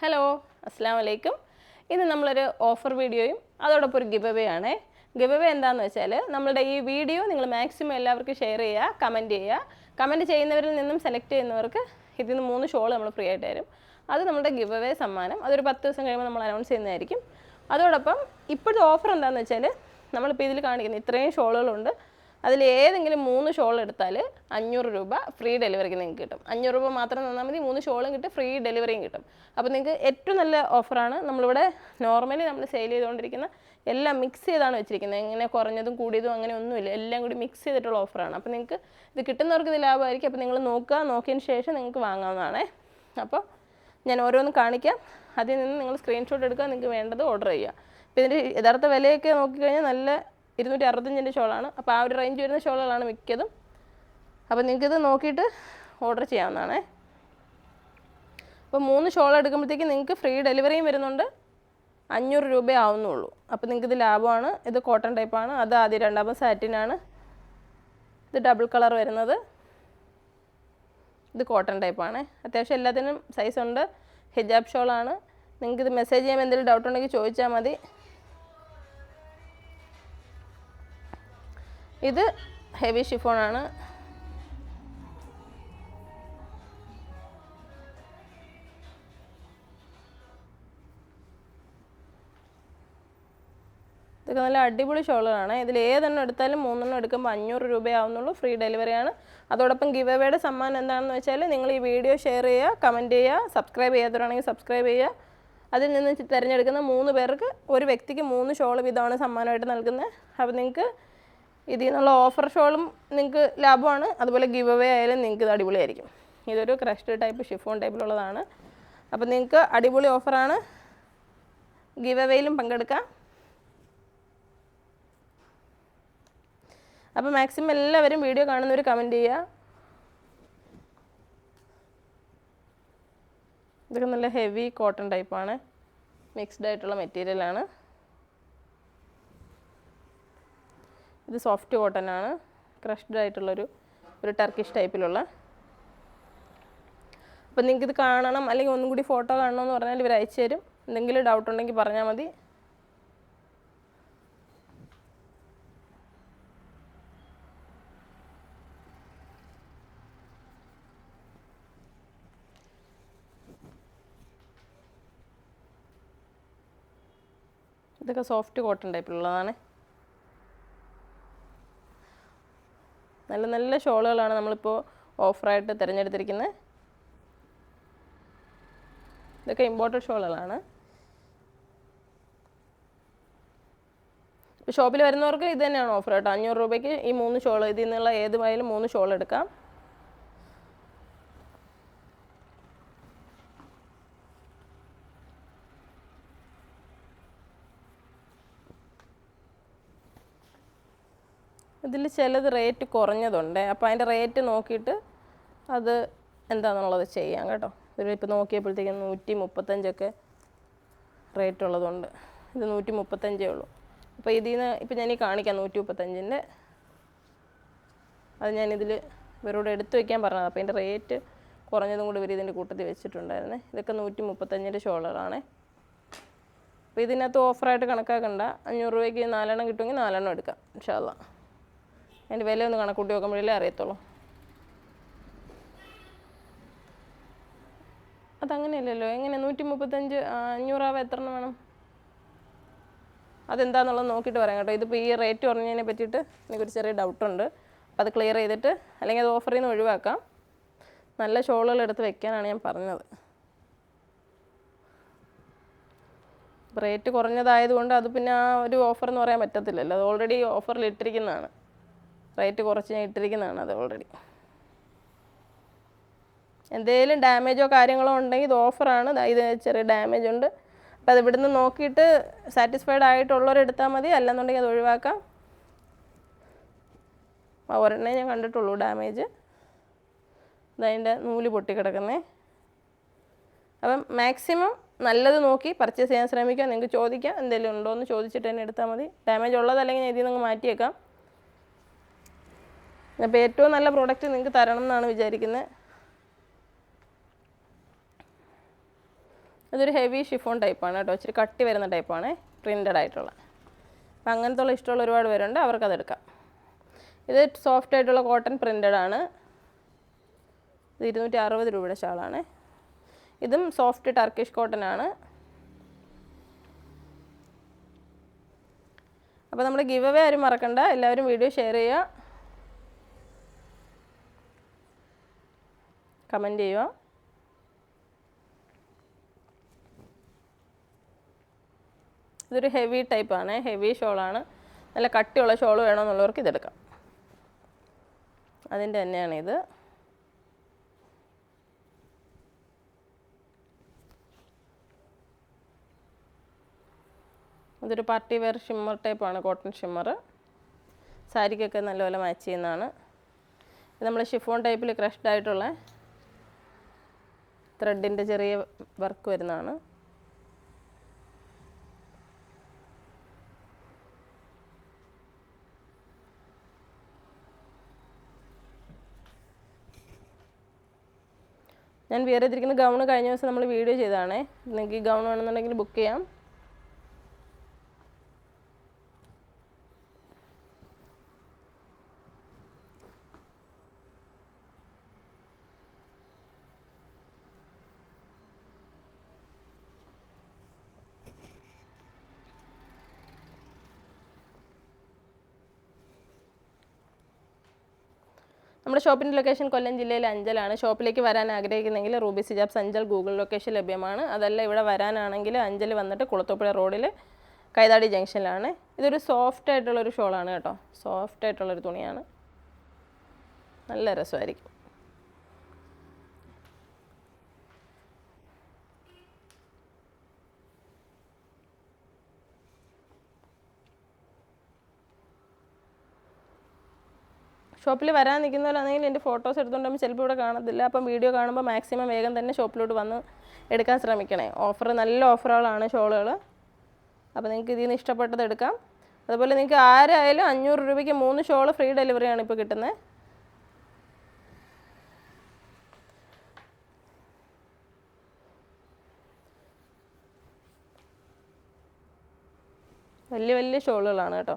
Hello, അസ്സാം വലൈക്കും. ഇന്ന് നമ്മളൊരു ഓഫർ വീഡിയോയും അതോടൊപ്പം ഒരു ഗിവ് അവേ ആണ്. ഗിവ് അവേ എന്താണെന്ന് വെച്ചാൽ നമ്മളുടെ ഈ വീഡിയോ നിങ്ങൾ മാക്സിമം എല്ലാവർക്കും ഷെയർ ചെയ്യുക, കമൻറ്റ് ചെയ്യുക. കമൻറ്റ് ചെയ്യുന്നവരിൽ നിന്നും സെലക്ട് ചെയ്യുന്നവർക്ക് ഇതിൽ നിന്ന് 3 ഷോൾ നമ്മൾ ഫ്രീ ആയിട്ട് തരും. അത് നമ്മുടെ ഗിവ് അവേ സമ്മാനം. അതൊരു 10 ദിവസം കഴിയുമ്പോൾ നമ്മൾ അനൗൺസ് ചെയ്യുന്നതായിരിക്കും. അതോടൊപ്പം ഇപ്പോഴത്തെ ഓഫർ എന്താണെന്ന് വെച്ചാൽ നമ്മളിപ്പോൾ ഇതിൽ കാണിക്കുന്ന ഇത്രയും ഷോളുകളുണ്ട്. അതിൽ ഏതെങ്കിലും 3 ഷോൾ എടുത്താൽ 500 രൂപ ഫ്രീ ഡെലിവറിക്ക് നിങ്ങൾക്ക് കിട്ടും. 500 രൂപ മാത്രം തന്നാൽ മതി, 3 ഷോളും കിട്ടും, ഫ്രീ ഡെലിവറിയും കിട്ടും. അപ്പോൾ നിങ്ങൾക്ക് ഏറ്റവും നല്ല ഓഫറാണ്. നമ്മളിവിടെ നോർമലി നമ്മൾ സെയിൽ ചെയ്തുകൊണ്ടിരിക്കുന്ന എല്ലാം മിക്സ് ചെയ്താണ് വെച്ചിരിക്കുന്നത്. ഇങ്ങനെ കുറഞ്ഞതും കൂടിയതും അങ്ങനെ ഒന്നുമില്ല, എല്ലാം കൂടി മിക്സ് ചെയ്തിട്ടുള്ള ഓഫറാണ്. അപ്പോൾ നിങ്ങൾക്ക് ഇത് കിട്ടുന്നവർക്ക് ഇത് ലാഭമായിരിക്കും. അപ്പോൾ നിങ്ങൾ നോക്കിയതിന് ശേഷം നിങ്ങൾക്ക് വാങ്ങാവുന്നതാണ്. അപ്പോൾ ഞാൻ ഓരോന്ന് കാണിക്കാം, അതിൽ നിന്ന് നിങ്ങൾ സ്ക്രീൻഷോട്ട് എടുക്കുക, നിങ്ങൾക്ക് വേണ്ടത് ഓർഡർ ചെയ്യുക. അപ്പോൾ ഇതിൻ്റെ യഥാർത്ഥ വിലയൊക്കെ നോക്കിക്കഴിഞ്ഞാൽ നല്ല 265 ഷോളാണ്. അപ്പോൾ ആ ഒരു റേഞ്ച് വരുന്ന ഷോളുകളാണ് മിക്കതും. അപ്പോൾ നിങ്ങൾക്കിത് നോക്കിയിട്ട് ഓർഡർ ചെയ്യാവുന്നതാണ്. അപ്പോൾ 3 ഷോൾ എടുക്കുമ്പോഴത്തേക്ക് നിങ്ങൾക്ക് ഫ്രീ ഡെലിവറിയും വരുന്നുണ്ട്. 500 രൂപ ആവുന്നുള്ളൂ. അപ്പോൾ നിങ്ങൾക്കിത് ലാഭമാണ്. ഇത് കോട്ടൺ ടൈപ്പാണ്. അത് ആദ്യം രണ്ടാമത് സാറ്റിനാണ്. ഇത് ഡബിൾ കളർ വരുന്നത്. ഇത് കോട്ടൺ ടൈപ്പാണ്. അത്യാവശ്യം എല്ലാത്തിനും സൈസുണ്ട്. ഹിജാബ് ഷോളാണ്. നിങ്ങൾക്കിത് മെസ്സേജ് ചെയ്യുമ്പോൾ എന്തെങ്കിലും ഡൗട്ട് ഉണ്ടെങ്കിൽ ചോദിച്ചാൽ മതി. ഇത് ഹെവി ഷിഫോണാണ്. ഇതൊക്കെ നല്ല അടിപൊളി ഷോളുകളാണ്. ഇതിൽ ഏതെണ്ണം എടുത്താലും 3 എണ്ണം എടുക്കുമ്പോൾ 500 രൂപയാവുന്നുള്ളൂ. ഫ്രീ ഡെലിവറിയാണ്. അതോടൊപ്പം ഗിവ് അവേയുടെ സമ്മാനം എന്താണെന്ന് വെച്ചാൽ നിങ്ങൾ ഈ വീഡിയോ ഷെയർ ചെയ്യുക, കമൻറ്റ് ചെയ്യുക, സബ്സ്ക്രൈബ് ചെയ്യാത്തവരാണെങ്കിൽ സബ്സ്ക്രൈബ് ചെയ്യുക. അതിൽ നിന്ന് തിരഞ്ഞെടുക്കുന്ന 3 പേർക്ക് ഒരു വ്യക്തിക്ക് 3 ഷോൾ വീതമാണ് സമ്മാനമായിട്ട് നൽകുന്നത്. അപ്പോൾ നിങ്ങൾക്ക് ഇതിൽ നിന്നുള്ള ഓഫർ ഷോളും നിങ്ങൾക്ക് ലാഭമാണ്. അതുപോലെ ഗിവ് അവേ ആയാലും നിങ്ങൾക്ക് ഇത് അടിപൊളിയായിരിക്കും. ഇതൊരു ക്രഷ്ഡ് ടൈപ്പ് ഷിഫോൺ ടൈപ്പിലുള്ളതാണ്. അപ്പോൾ നിങ്ങൾക്ക് അടിപൊളി ഓഫറാണ്. ഗിവ് അവേയിലും പങ്കെടുക്കാം. അപ്പോൾ മാക്സിമം എല്ലാവരും വീഡിയോ കാണുന്നവർ കമൻറ്റ് ചെയ്യുക. ഇതൊക്കെ നല്ല ഹെവി കോട്ടൺ ടൈപ്പാണ്. മിക്സ്ഡ് ആയിട്ടുള്ള മെറ്റീരിയലാണ്. ഇത് സോഫ്റ്റ് കോട്ടനാണ്. ക്രഷ്ഡ് ആയിട്ടുള്ളൊരു ടർക്കിഷ് ടൈപ്പിലുള്ള. അപ്പോൾ നിങ്ങൾക്കിത് കാണണം അല്ലെങ്കിൽ ഒന്നും കൂടി ഫോട്ടോ കാണണമെന്ന് പറഞ്ഞാൽ ഇവർ അയച്ചു തരും. എന്തെങ്കിലും ഡൗട്ട് ഉണ്ടെങ്കിൽ പറഞ്ഞാൽ മതി. ഇതൊക്കെ സോഫ്റ്റ് കോട്ടൺ ടൈപ്പിലുള്ളതാണ്. നല്ല നല്ല ഷോളുകളാണ് നമ്മളിപ്പോൾ ഓഫറായിട്ട് തിരഞ്ഞെടുത്തിരിക്കുന്നത്. ഇതൊക്കെ ഇമ്പോർട്ടഡ് ഷോളുകളാണ്. ഷോപ്പിൽ വരുന്നവർക്ക് ഇത് തന്നെയാണ് ഓഫർ കേട്ടോ. 500 രൂപയ്ക്ക് ഈ 3 ഷോൾ, ഇതിൽ നിന്നുള്ള ഏതുമായാലും 3 ഷോൾ എടുക്കാം. ഇതിൽ ചിലത് റേറ്റ് കുറഞ്ഞതുണ്ട്. അപ്പോൾ അതിൻ്റെ റേറ്റ് നോക്കിയിട്ട് അത് എന്താണെന്നുള്ളത് ചെയ്യാം കേട്ടോ. ഇപ്പോൾ നോക്കിയപ്പോഴത്തേക്കും 135 റേറ്റ് ഉള്ളതുണ്ട്. ഇത് 135 ഉള്ളൂ. അപ്പോൾ ഇതിൽ നിന്ന് ഇപ്പോൾ ഞാൻ ഈ കാണിക്കാം 135. അത് ഞാനിതിൽ ഇവരോട് എടുത്തു വയ്ക്കാൻ പറഞ്ഞത്. അപ്പോൾ അതിൻ്റെ റേറ്റ് കുറഞ്ഞതും കൂടി ഇവർ ഇതിൻ്റെ കൂട്ടത്തിൽ വെച്ചിട്ടുണ്ടായിരുന്നേ. ഇതൊക്കെ 135 ഷോളുകളാണ്. അപ്പോൾ ഇതിനകത്ത് ഓഫറായിട്ട് കണക്കാക്കണ്ട. 500 രൂപയ്ക്ക് 4 എണ്ണം കിട്ടുമെങ്കിൽ 4 എണ്ണം എടുക്കാം ഇൻഷാ അല്ലാ. അതിൻ്റെ വില ഒന്ന് കണക്കൂട്ടി നോക്കുമ്പോഴേ അറിയത്തുള്ളൂ. അതങ്ങനെയല്ലല്ലോ. എങ്ങനെ 135 500 ആവാൻ എത്ര എണ്ണം വേണം? അതെന്താണെന്നുള്ളത് നോക്കിയിട്ട് പറയാം കേട്ടോ. ഇതിപ്പോൾ ഈ റേറ്റ് കുറഞ്ഞതിനെ പറ്റിയിട്ട് എനിക്കൊരു ചെറിയ ഡൗട്ടുണ്ട്. അപ്പോൾ അത് ക്ലിയർ ചെയ്തിട്ട്, അല്ലെങ്കിൽ അത് ഓഫറിൽ നിന്ന് ഒഴിവാക്കാം. നല്ല ഷോളുകൾ എടുത്ത് വെക്കാനാണ് ഞാൻ പറഞ്ഞത്. അപ്പോൾ റേറ്റ് കുറഞ്ഞതായതുകൊണ്ട് അത് പിന്നെ ആ ഒരു ഓഫർ എന്ന് പറയാൻ പറ്റത്തില്ലല്ലോ. അത് ഓൾറെഡി ഓഫറിൽ ഇട്ടിരിക്കുന്നതാണ്. റേറ്റ് കുറച്ച് ഞാൻ ഇട്ടിരിക്കുന്നതാണ് അത് ഓൾറെഡി. എന്തെങ്കിലും ഡാമേജോ കാര്യങ്ങളോ ഉണ്ടെങ്കിൽ ഇത് ഓഫറാണ്. ഇത് ചെറിയ ഡാമേജ് ഉണ്ട്. അപ്പോൾ അത് ഇവിടുന്ന് നോക്കിയിട്ട് സാറ്റിസ്ഫൈഡ് ആയിട്ടുള്ളവരെടുത്താൽ മതി. അല്ലെന്നുണ്ടെങ്കിൽ അത് ഒഴിവാക്കാം. ഒരെണ്ണേ ഞാൻ കണ്ടിട്ടുള്ളൂ ഡാമേജ്. അതതിൻ്റെ നൂല് പൊട്ടിക്കിടക്കുന്നേ. അപ്പം മാക്സിമം നല്ലത് നോക്കി പർച്ചേസ് ചെയ്യാൻ ശ്രമിക്കുക. നിങ്ങൾക്ക് ചോദിക്കാം, എന്തെങ്കിലും ഉണ്ടോ എന്ന് ചോദിച്ചിട്ട് തന്നെ എടുത്താൽ മതി. ഡാമേജ് ഉള്ളതല്ലെങ്കിൽ ഞാൻ ഇതിൽ നിന്ന് മാറ്റിയേക്കാം. അപ്പോൾ ഏറ്റവും നല്ല പ്രോഡക്റ്റ് നിങ്ങൾക്ക് തരണം എന്നാണ് വിചാരിക്കുന്നത്. ഇതൊരു ഹെവി ഷിഫോൺ ടൈപ്പാണ് കേട്ടോ, ഇച്ചിരി കട്ടി വരുന്ന ടൈപ്പാണ്, പ്രിൻറ്റഡ് ആയിട്ടുള്ള. അപ്പം അങ്ങനത്തുള്ള ഇഷ്ടമുള്ള ഒരുപാട് പേരുണ്ട്, അവർക്കതെടുക്കാം. ഇത് സോഫ്റ്റ് ആയിട്ടുള്ള കോട്ടൺ പ്രിൻറ്റഡ് ആണ്. ഇത് 260 രൂപയുടെ ഷാളാണ്. ഇതും സോഫ്റ്റ് ടർക്കിഷ് കോട്ടൺ ആണ്. അപ്പോൾ നമ്മുടെ ഗിവ് അവേ ആരും മറക്കണ്ട, എല്ലാവരും വീഡിയോ ഷെയർ ചെയ്യുക, കമൻറ്റ് ചെയ്യുക. ഇതൊരു ഹെവി ടൈപ്പാണ്, ഹെവി ഷോളാണ്. നല്ല കട്ടിയുള്ള ഷോൾ വേണമെന്നുള്ളവർക്ക് ഇതെടുക്കാം. അതിൻ്റെ തന്നെയാണ് ഇത്. ഇതൊരു പാർട്ടി വെയർ ഷിമ്മർ ടൈപ്പാണ്, കോട്ടൺ ഷിമ്മർ. സാരിക്കൊക്കെ നല്ലപോലെ മാച്ച് ചെയ്യുന്നതാണ്. ഇത് നമ്മൾ ഷിഫോൺ ടൈപ്പിൽ ക്രഷ്ഡ് ആയിട്ടുള്ള ത്രെഡിൻ്റെ ചെറിയ വർക്ക് വരുന്നതാണ്. ഞാൻ വിയർ ചെയ്തിരിക്കുന്ന ഗൗണ് കഴിഞ്ഞ ദിവസം നമ്മൾ വീഡിയോ ചെയ്തതാണേ. നിങ്ങൾക്ക് ഈ ഗൗൺ വേണമെന്നുണ്ടെങ്കിൽ ബുക്ക് ചെയ്യാം. നമ്മുടെ ഷോപ്പിൻ്റെ ലൊക്കേഷൻ കൊല്ലം ജില്ലയിലെ അഞ്ചലാണ്. ഷോപ്പിലേക്ക് വരാൻ ആഗ്രഹിക്കുന്നെങ്കിൽ റൂബി സിജാബ്സ് അഞ്ചൽ ഗൂഗിൾ ലൊക്കേഷൻ ലഭ്യമാണ്. അതല്ല ഇവിടെ വരാനാണെങ്കിൽ അഞ്ചൽ വന്നിട്ട് കുളത്തൂപ്പുഴ റോഡിൽ കൈതാടി ജംഗ്ഷനിലാണ്. ഇതൊരു സോഫ്റ്റ് ആയിട്ടുള്ളൊരു ഷോളാണ് കേട്ടോ, സോഫ്റ്റ് ആയിട്ടുള്ളൊരു തുണിയാണ്, നല്ല രസമായിരിക്കും. ഷോപ്പിൽ വരാൻ നിൽക്കുന്നവരാണെങ്കിൽ എൻ്റെ ഫോട്ടോസ് എടുത്തുകൊണ്ടുമ്പോൾ ചിലപ്പോൾ ഇവിടെ കാണത്തില്ല. അപ്പം വീഡിയോ കാണുമ്പോൾ മാക്സിമം വേഗം തന്നെ ഷോപ്പിലോട്ട് വന്ന് എടുക്കാൻ ശ്രമിക്കണേ. ഓഫർ നല്ല ഓഫറുകളാണ് ഷോളുകൾ. അപ്പോൾ നിങ്ങൾക്ക് ഇതിൽ നിന്ന് ഇഷ്ടപ്പെട്ടത് എടുക്കാം. അതുപോലെ നിങ്ങൾക്ക് ആരായാലും 500 രൂപയ്ക്ക് 3 ഷോൾ ഫ്രീ ഡെലിവറിയാണ് ഇപ്പോൾ കിട്ടുന്നത്. വലിയ വലിയ ഷോളുകളാണ് കേട്ടോ.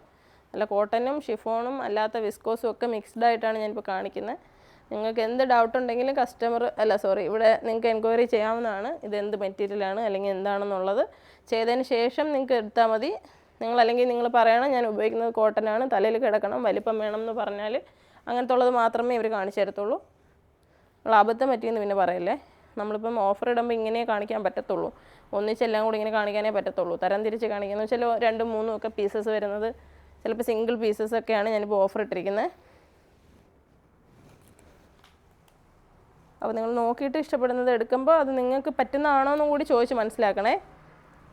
നല്ല കോട്ടനും ഷിഫോണും അല്ലാത്ത വിസ്കോസും ഒക്കെ മിക്സ്ഡ് ആയിട്ടാണ് ഞാനിപ്പോൾ കാണിക്കുന്നത്. നിങ്ങൾക്ക് എന്ത് ഡൗട്ട് ഉണ്ടെങ്കിലും ഇവിടെ നിങ്ങൾക്ക് എൻക്വയറി ചെയ്യാവുന്നതാണ്. ഇതെന്ത് മെറ്റീരിയലാണ് അല്ലെങ്കിൽ എന്താണെന്നുള്ളത് ചെയ്തതിന് ശേഷം നിങ്ങൾക്ക് എടുത്താൽ മതി. നിങ്ങൾ പറയണം ഞാൻ ഉപയോഗിക്കുന്നത് കോട്ടനാണ്, തലയിൽ കിടക്കണം, വലിപ്പം വേണം എന്ന് പറഞ്ഞാൽ അങ്ങനത്തെ ഉള്ളത് മാത്രമേ ഇവർ കാണിച്ചു തരത്തുള്ളൂ. നമ്മൾ അബദ്ധം പറ്റിയെന്ന് പിന്നെ പറയല്ലേ. നമ്മളിപ്പം ഓഫർ ഇടുമ്പോൾ ഇങ്ങനെ കാണിക്കാൻ പറ്റത്തുള്ളൂ, ഒന്നിച്ചെല്ലാം കൂടി ഇങ്ങനെ കാണിക്കാനേ പറ്റത്തുള്ളൂ. തരം തിരിച്ച് കാണിക്കുന്നത് വെച്ചാൽ 2, 3 ഒക്കെ പീസസ് വരുന്നത്, ചിലപ്പോൾ സിംഗിൾ പീസസ് ഒക്കെയാണ് ഞാനിപ്പോൾ ഓഫർ ഇട്ടിരിക്കുന്നത്. അപ്പോൾ നിങ്ങൾ നോക്കിയിട്ട് ഇഷ്ടപ്പെടുന്നത് എടുക്കുമ്പോൾ അത് നിങ്ങൾക്ക് പറ്റുന്നതാണോ എന്നും കൂടി ചോദിച്ച് മനസ്സിലാക്കണേ.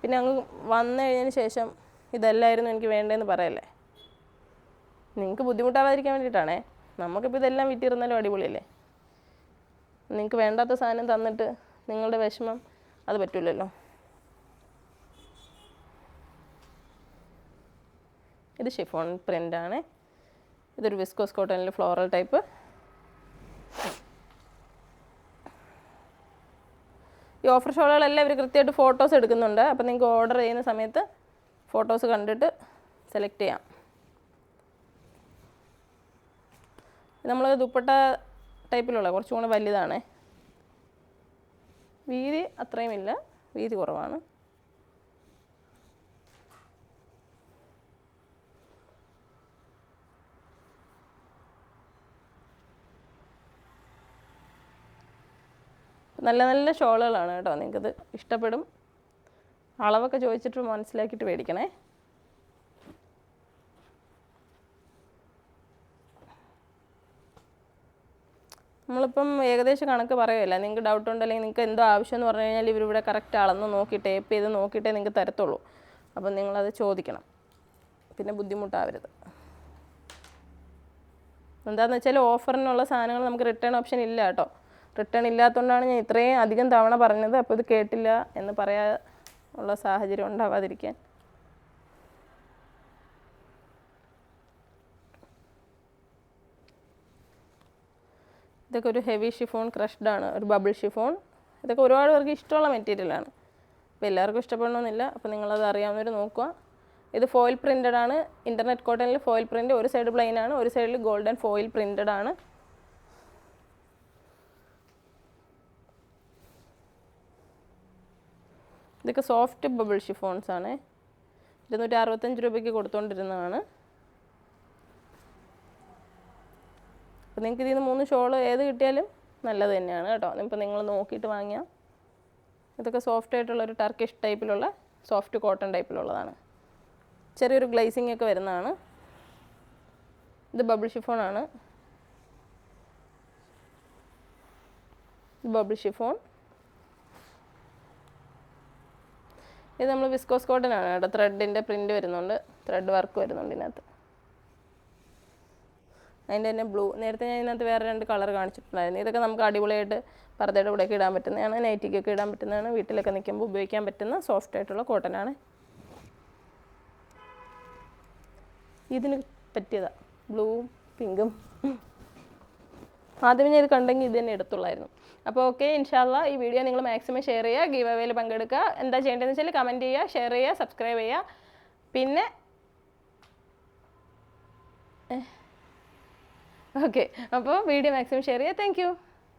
പിന്നെ അങ്ങ് വന്നു കഴിഞ്ഞതിന് ശേഷം ഇതല്ലായിരുന്നു എനിക്ക് വേണ്ടതെന്ന് പറയല്ലേ. നിങ്ങൾക്ക് ബുദ്ധിമുട്ടാവാതിരിക്കാൻ വേണ്ടിയിട്ടാണേ. നമുക്കിപ്പോൾ ഇതെല്ലാം വിറ്റിരുന്നാലും അടിപൊളിയല്ലേ. നിങ്ങൾക്ക് വേണ്ടാത്ത സാധനം തന്നിട്ട് നിങ്ങളുടെ വിഷമം അത് പറ്റില്ലല്ലോ. ഇത് ഷിഫോൺ പ്രിൻ്റാണ്. ഇതൊരു വിസ്കോസ് കോട്ടണിൽ ഫ്ലോറൽ ടൈപ്പ്. ഈ ഓഫർ ഷോളുകളെല്ലാം ഇവർ കൃത്യമായിട്ട് ഫോട്ടോസ് എടുക്കുന്നുണ്ട്. അപ്പോൾ നിങ്ങൾക്ക് ഓർഡർ ചെയ്യുന്ന സമയത്ത് ഫോട്ടോസ് കണ്ടിട്ട് സെലക്ട് ചെയ്യാം. നമ്മൾ ദുപ്പട്ട ടൈപ്പിലുള്ള കുറച്ചും കൂടെ വലുതാണ്. വീതി അത്രയും ഇല്ല, വീതി കുറവാണ്. നല്ല നല്ല ഷോളുകളാണ് കേട്ടോ, നിങ്ങൾക്കത് ഇഷ്ടപ്പെടും. അളവൊക്കെ ചോദിച്ചിട്ട് മനസ്സിലാക്കിയിട്ട് മേടിക്കണേ. നമ്മളിപ്പം ഏകദേശം കണക്ക് പറയുമല്ല. നിങ്ങൾക്ക് ഡൗട്ട് ഉണ്ടല്ലെങ്കിൽ നിങ്ങൾക്ക് എന്തോ ആവശ്യം എന്ന് പറഞ്ഞു കഴിഞ്ഞാൽ ഇവരിവിടെ കറക്റ്റ് അളന്ന് നോക്കി ടേപ്പ് ചെയ്ത് നോക്കിയിട്ടേ നിങ്ങൾക്ക് തരത്തുള്ളൂ. അപ്പം നിങ്ങളത് ചോദിക്കണം, പിന്നെ ബുദ്ധിമുട്ടാവരുത്. എന്താണെന്ന് വെച്ചാൽ ഓഫറിനുള്ള സാധനങ്ങൾ നമുക്ക് റിട്ടേൺ ഓപ്ഷൻ ഇല്ല കേട്ടോ. റിട്ടേൺ ഇല്ലാത്തതുകൊണ്ടാണ് ഞാൻ ഇത്രയും അധികം തവണ പറഞ്ഞത്. അപ്പോൾ ഇത് കേട്ടില്ല എന്ന് പറയാനുള്ള സാഹചര്യം ഉണ്ടാവാതിരിക്കാൻ. ഇതൊക്കെ ഒരു ഹെവി ഷിഫോൺ ക്രഷ്ഡാണ്, ഒരു ബബിൾ ഷിഫോൺ. ഇതൊക്കെ ഒരുപാട് പേർക്ക് ഇഷ്ടമുള്ള മെറ്റീരിയലാണ്. അപ്പോൾ എല്ലാവർക്കും ഇഷ്ടപ്പെടണമെന്നില്ല. അപ്പോൾ നിങ്ങളത് അറിയാവുന്നവർ നോക്കുക. ഇത് ഫോയിൽ പ്രിൻറ്റഡ് ആണ്. ഇൻ്റർനെറ്റ് കോട്ടണിൽ ഫോയിൽ പ്രിൻറ്റ്, ഒരു സൈഡ് പ്ലെയിൻ ആണ്, ഒരു സൈഡിൽ ഗോൾഡൻ ഫോയിൽ പ്രിൻറ്റഡ് ആണ്. ഇതൊക്കെ സോഫ്റ്റ് ബബിൾ ഷിഫോൺസ് ആണ്. 265 രൂപയ്ക്ക് കൊടുത്തുകൊണ്ടിരുന്നതാണ്. അപ്പോൾ നിങ്ങൾക്ക് ഇതിൽ നിന്ന് 3 ഷോൾ ഏത് കിട്ടിയാലും നല്ലത് തന്നെയാണ് കേട്ടോ. ഇപ്പോൾ നിങ്ങൾ നോക്കിയിട്ട് വാങ്ങിയാൽ. ഇതൊക്കെ സോഫ്റ്റ് ആയിട്ടുള്ളൊരു ടർക്കിഷ് ടൈപ്പിലുള്ള സോഫ്റ്റ് കോട്ടൺ ടൈപ്പിലുള്ളതാണ്. ചെറിയൊരു ഗ്ലേസിംഗ് ഒക്കെ വരുന്നതാണ്. ഇത് ബബിൾ ഷിഫോണാണ്. Bubble chiffon. ഇത് നമ്മൾ വിസ്കോസ് കോട്ടൺ ആണ് കേട്ടോ. ത്രെഡിൻ്റെ പ്രിൻറ്റ് വരുന്നുണ്ട്, ത്രെഡ് വർക്ക് വരുന്നുണ്ട് ഇതിനകത്ത്. അതിൻ്റെ തന്നെ ബ്ലൂ. നേരത്തെ ഞാൻ ഇതിനകത്ത് വേറെ 2 കളർ കാണിച്ചിട്ടുണ്ടായിരുന്നു. ഇതൊക്കെ നമുക്ക് അടിപൊളിയായിട്ട് പർദ്ദയുടെ കൂടെയൊക്കെ ഇടാൻ പറ്റുന്നതാണ്, നൈറ്റിക്കൊക്കെ ഇടാൻ പറ്റുന്നതാണ്, വീട്ടിലൊക്കെ നിൽക്കുമ്പോൾ ഉപയോഗിക്കാൻ പറ്റുന്ന സോഫ്റ്റ് ആയിട്ടുള്ള കോട്ടനാണ്. ഇതിന് പറ്റിയതാണ്, ബ്ലൂവും പിങ്കും. ആദ്യമേ ഞാൻ ഇത് കണ്ടെങ്കിൽ ഇത് തന്നെ എടുത്തുള്ളായിരുന്നു. അപ്പോൾ ഓക്കെ, ഇൻഷാല്ലാ ഈ വീഡിയോ നിങ്ങൾ മാക്സിമം ഷെയർ ചെയ്യുക, ഗീവ് അവേയിൽ പങ്കെടുക്കുക. എന്താ ചെയ്യേണ്ടതെന്ന് വെച്ചാൽ കമൻറ്റ് ചെയ്യുക, ഷെയർ ചെയ്യുക, സബ്സ്ക്രൈബ് ചെയ്യുക. പിന്നെ ഓക്കെ, അപ്പോൾ വീഡിയോ മാക്സിമം ഷെയർ ചെയ്യുക. Thank you.